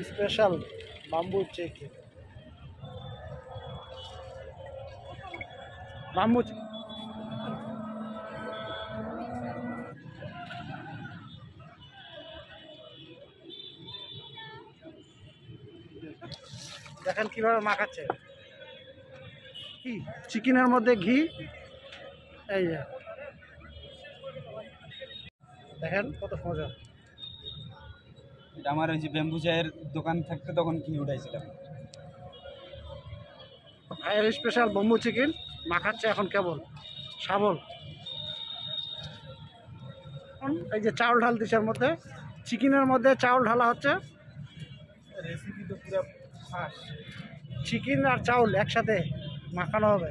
Special bamboo chicken bamboo দেখেন কিভাবে মাখাচ্ছে কি চিকেনের মধ্যে ঘি এই যে দেখেন কত মজা এটা আমার ওই যে ব্যাম্বু চায়ের দোকান থাকতে তখন ঘি উঠাইছিলাম ভাইয়ের স্পেশাল বাম্বু চিকেন মাখাচ্ছে এখন কেবল শাবল এই যে চাউল ঢাল দিচ্ছে মধ্যে চিকেনের মধ্যে চাউল ঢালা হচ্ছে রেসিপি তো পুরো ফাঁস চিকেন আর চাউল একসাথে মাখানো হবে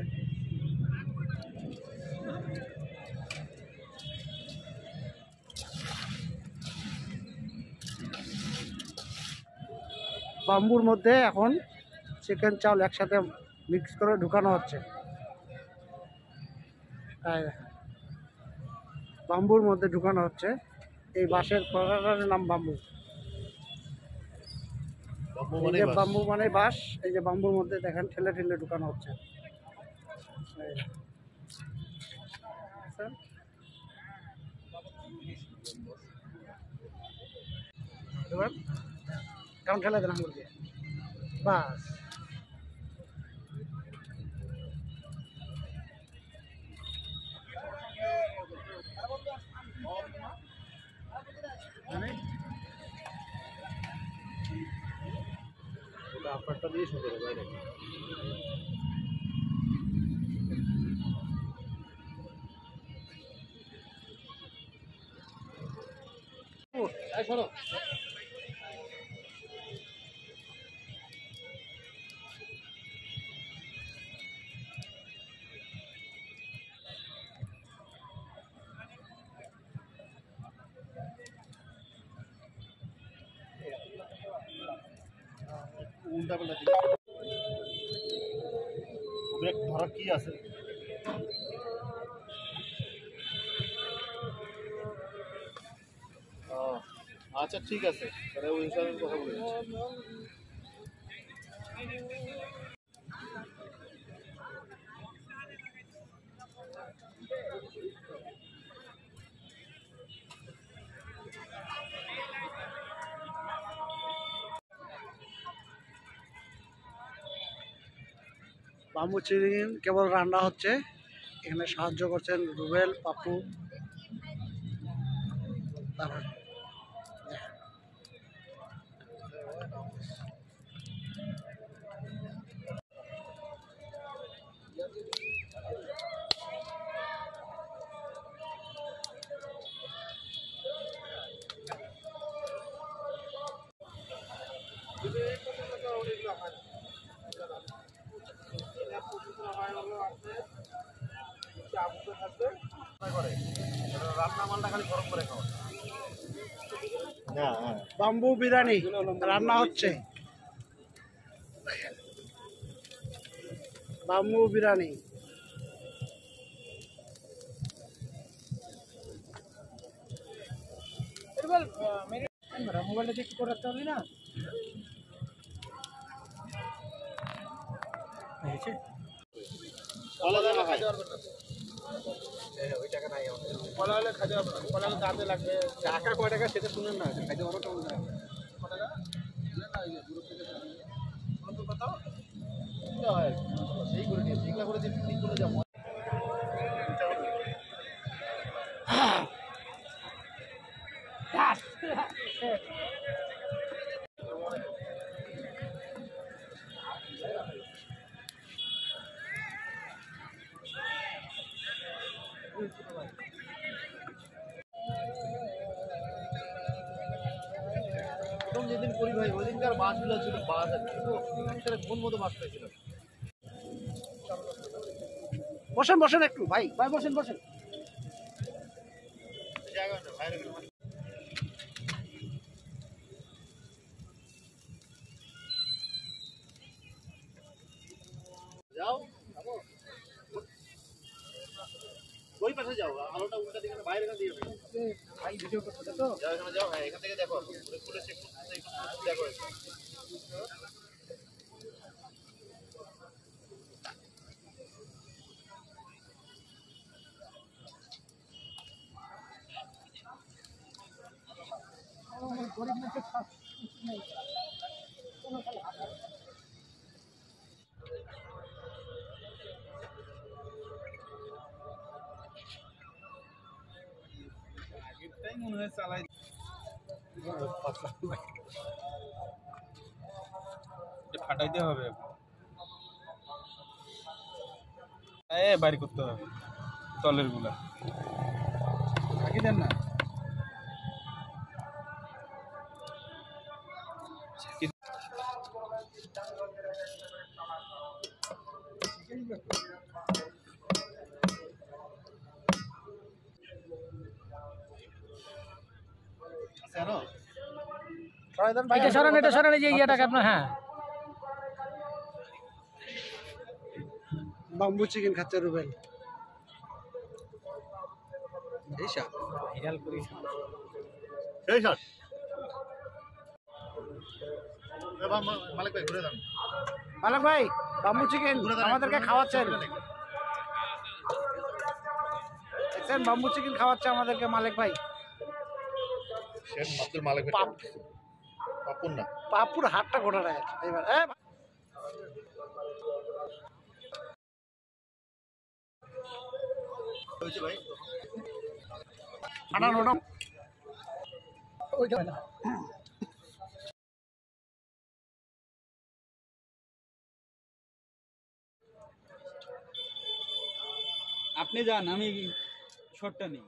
বাম্বুর মধ্যে এখন চিকেন চাউল একসাথে মিক্স করে ঢুকানো হচ্ছে বাম্বুর মধ্যে ঢুকানো হচ্ছে এই বাঁশের প্রকারের নাম বাম্বু এই যে বাম্বু মানে বাঁশ এই যে বাম্বুর মধ্যে দেখেন ঠেলে ঠেলে ঢুকানো হচ্ছে কেমন ঠেলে দেন আঙুল দিয়ে বাস আপনারটা দিয়ে শুরু করে বাইরে শোনো উল্টা পাল্টা ধরা কি আছে আচ্ছা ঠিক আছে তাহলে ওই হিসাবে কথা বলে বাম্বু চিকেন কেবল রান্না হচ্ছে এখানে সাহায্য করছেন রুবেল পাপু তারপর বাম্বু বিরিয়ানি রান্না হচ্ছে বাম্বু বিরিয়ানি মোবাইলটা চেক করে রাখতে পারলি না ওই টাকা নাই কলা হলে খাইতে হবে না কলা হলে দাঁতে লাগবে টাকা কয় টাকা সেটা শুনেন না খাইতে হবে কেমন টাকা কথা সেই করে দিয়ে সেগুলা করে দিয়ে পিকনিক করে যাবো প্রথম যেদিন করি ভাই ওই দিনকার মাছগুলো ছিল বাস কোন মতো মাছ পেয়েছিল বসেন বসেন একটু ভাই ভাই বসেন বসেন যাও ওই পাশে যাও আলোটা উল্টা দিকে বাইরে দিয়ে ভাই ভিডিও করতে তো যাও এখানে যাও হ্যাঁ এখান থেকে দেখো পুরো চেক করতে আগেরটাই মনে হয় চালাই ফাটাইতে হবে বাড়ি করতে হবে তলের গুলা আগে দেন না এটা সরান এই যে ইয়েটাকে আপনার হ্যাঁ বাম্বু চিকেন খাচ্ছে রুবেল। মালিক ভাই বাম্বু চিকেন আমাদেরকে খাওয়াচ্ছেন, দেখছেন বাম্বু চিকেন খাওয়াচ্ছে আমাদেরকে মালিক ভাই। পাপুর হাতটা গোটা রায় এবার আপনি যান আমি শটটা নিই